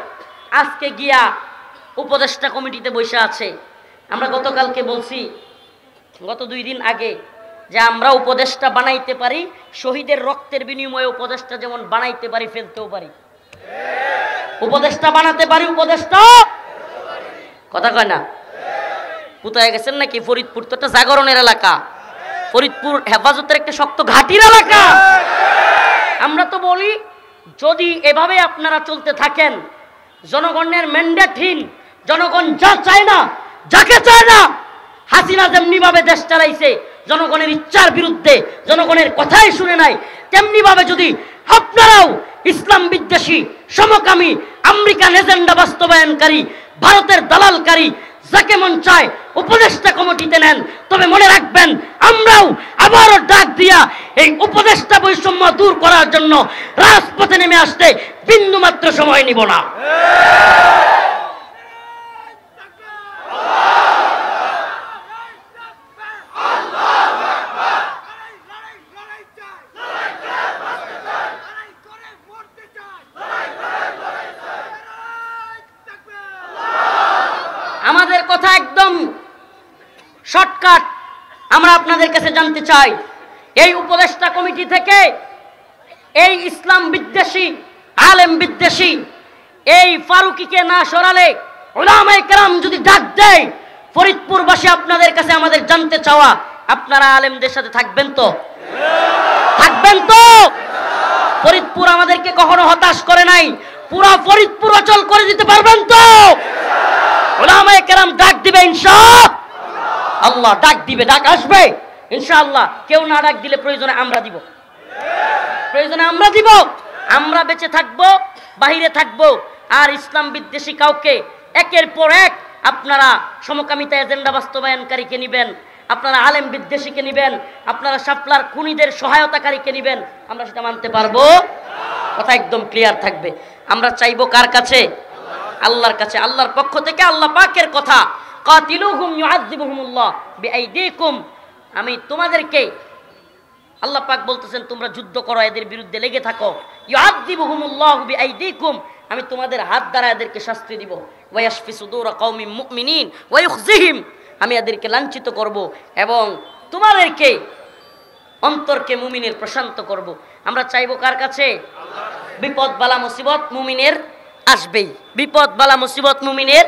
B: আজকে গিয়া উপদেষ্টা কমিটিতে বসে আছে। আমরা গতকালকে বলছি, গত 2 দিন আগে, যে আমরা উপদেষ্টা বানাইতে পারি, শহীদের রক্তের বিনিময়ে উপদেষ্টা যেমন বানাইতে পারি, ফেলতেও পারি। উপদেষ্টা বানাতে পারি, উপদেষ্টা কথা কয় না। কোথায় গেছেন নাকি? ফরিদপুর তো একটা জাগরণের এলাকা, ফরিদপুর হেফাজতের একটা শক্ত ঘাটির এলাকা। আমরা তো বলি, যদি এভাবে আপনারা চলতে থাকেন, জনগণের ম্যান্ডেটহীন, জনগণ যা চায় না, যাকে চায় না, হাসিনা যেমনি ভাবে দেশ চালাইছে জনগণের ইচ্ছার বিরুদ্ধে, জনগণের কথাই শুনে নাই, তেমনি ভাবে যদি আপনারাও ইসলাম বিদ্বেষী, সমকামী, আমেরিকান এজেন্ডা বাস্তবায়নকারী, ভারতের দালালকারী, যাকে মন চায় উপদেষ্টা কমিটিতে নেন, তবে মনে রাখবেন, আমরাও আবারও ডাক দিয়া এই উপদেষ্টা বৈষম্য দূর করার জন্য রাজপথে নেমে আসতে বিন্দু মাত্র সময় নিব না। আমাদের কথা একদম শর্টকাট। আমরা আপনাদের কাছে জানতে চাই, এই উপদেষ্টা কমিটি থেকে এই ইসলাম বিদ্বেষী, আলেম বিদ্বেষী এই ফারুকিকে না সরালে, উলামায়ে কেরাম যদি ডাক দেয়, ফরিদপুরবাসী আপনাদের কাছে আমাদের জানতে চাওয়া, আপনারা আলেমদের সাথে থাকবেন তো? থাকবেন তো? ফরিদপুর আমাদেরকে কখনো হতাশ করে নাই, পুরা ফরিদপুর অচল করে দিতে পারবেন তো? উলামায়ে কেরাম ডাক দিবে ইনশাআল্লাহ, ডাক দিবে, ডাক আসবে ইনশাআল্লাহ। কেউ না ডাক দিলে প্রয়োজনে আমরা দিব, আমরা বেঁচে থাকবো, বাহিরে থাকবো। আর ইসলাম বিদ্বেষী কাউকে একের পর এক আপনারা সমকামিতা এজেন্ডা বাস্তবায়নকারীকে নিবেন, আপনারা আলেম বিদ্বেষীকে নিবেন, আপনারা শাপলার খুনিদের সহায়তাকারীকে নিবেন, আমরা সেটা মানতে পারবো? কথা একদম ক্লিয়ার থাকবে। আমরা চাইবো কার কাছে? আল্লাহর কাছে। আল্লাহর পক্ষ থেকে আল্লাহ পাকের কথা, কাতিলুহুম ইউআযিবুহুমুল্লাহ বিআইদিকুম, আমি তোমাদেরকে, আল্লাহ পাক বলতেছেন তোমরা যুদ্ধ করো, এদের বিরুদ্ধে লেগে থাকো। ইউআযিবুহুমুল্লাহু বিআইদিকুম, আমি তোমাদের হাত দ্বারা এদেরকে শাস্তি দিব। ওয়া ইয়াশফি সুদুরা কওমিন মুমিনিন ওয়া ইউখজিহিম, আমি এদেরকে লাঞ্ছিত করব এবং তোমাদেরকে, অন্তরকে মুমিনের প্রশান্ত করব। আমরা চাইবো কার কাছে? বিপদ বালা মুসিবত মুমিনের আসবেই, বিপদ বালা মুসিবত মুমিনের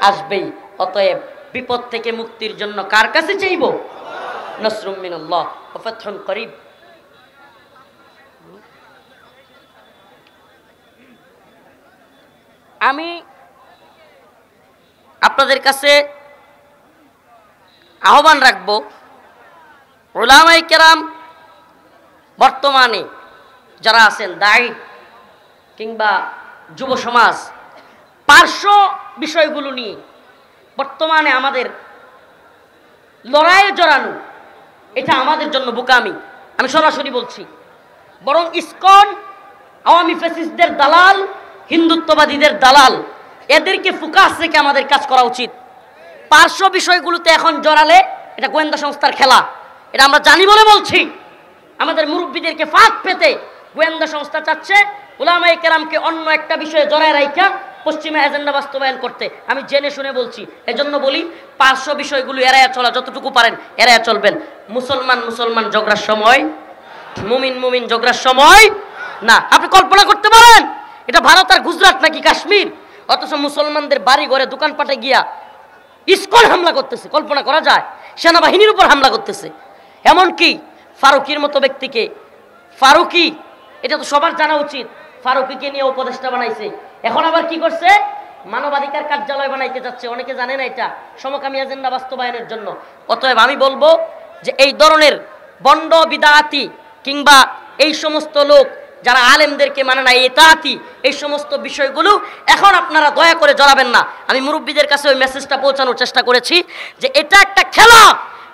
B: আসবেই। অতএব বিপদ থেকে মুক্তির জন্য কার কাছে চাইবো? নসরুম মিনাল্লাহ ওয়া ফাতহুন করিব। আমি আপনাদের কাছে আহ্বান রাখবো, উলামায়ে কেরাম বর্তমানে যারা আছেন, দায়ী কিংবা যুব সমাজ, পার্শ্ব বিষয়গুলো নিয়ে বর্তমানে আমাদের লড়াইয়ে জড়ানো, এটা আমাদের জন্য বোকামি। আমি সরাসরি বলছি, বরং ইসকন আওয়ামী ফ্যাসিস্টদের দালাল, হিন্দুত্ববাদীদের দালাল, এদেরকে ফোকাস রেখে আমাদের কাজ করা উচিত। পার্শ্ব বিষয়গুলোতে এখন জড়ালে এটা গোয়েন্দা সংস্থার খেলা, এটা আমরা জানি বলে বলছি। আমাদের মুরব্বীদেরকে ফাঁক পেতে গোয়েন্দা সংস্থা চাচ্ছে উলামায়ে কেরামকে অন্য একটা বিষয়ে জড়ায় রাইখা পশ্চিমা এজেন্ডা বাস্তবায়ন করতে। আমি জেনে শুনে বলছি, এজন্য বলি পার্শ্ব বিষয়গুলো এড়াইয়া চলা যতটুকু পারেন এড়াইয়া চলবেন। মুসলমান মুসলমান ঝগড়ার সময়, মুমিন মুমিন ঝগড়ার সময় না। আপনি কল্পনা করতে পারেন এটা ভারত আর গুজরাট নাকি কাশ্মীর, অথচ মুসলমানদের বাড়ি ঘরে দোকানপাটে গিয়া ইসকন হামলা করতেছে। কল্পনা করা যায়? সেনাবাহিনীর উপর হামলা করতেছে। এমনকি ফারুকির মতো ব্যক্তিকে, ফারুকি এটা তো সবার জানা উচিত, ফারুকিকে নিয়ে উপদেষ্টা বানাইছে। এখন আবার কি করছে? মানবাধিকার কার্যালয় বানাইতে যাচ্ছে। অনেকে জানে না এটা, সমকামী এজেন্ডা বাস্তবায়নের জন্য। অতএব আমি বলবো যে এই ধরনের বন্ড বিদাতি কিংবা এই সমস্ত লোক যারা আলেমদেরকে মানে না, এতাতি, এই সমস্ত বিষয়গুলো এখন আপনারা দয়া করে জড়াবেন না। আমি মুরব্বীদের কাছে ওই মেসেজটা পৌঁছানোর চেষ্টা করেছি যে এটা একটা খেলা।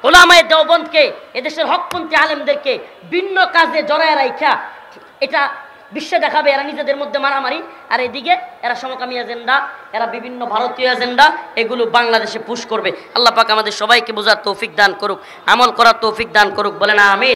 B: ওলামায়ে দেওবন্দকে, এদেশের হকপন্থী আলেমদেরকে ভিন্ন কাজে জড়ায় রাইখা এটা বিশ্বে দেখাবে এরা নিজেদের মধ্যে মারামারি, আর এদিকে এরা সমকামী এজেন্ডা, এরা বিভিন্ন ভারতীয় এজেন্ডা এগুলো বাংলাদেশে পুশ করবে। আল্লাহ পাক আমাদের সবাইকে বোঝার তৌফিক দান করুক, আমল করার তৌফিক দান করুক। বলেন আমিন।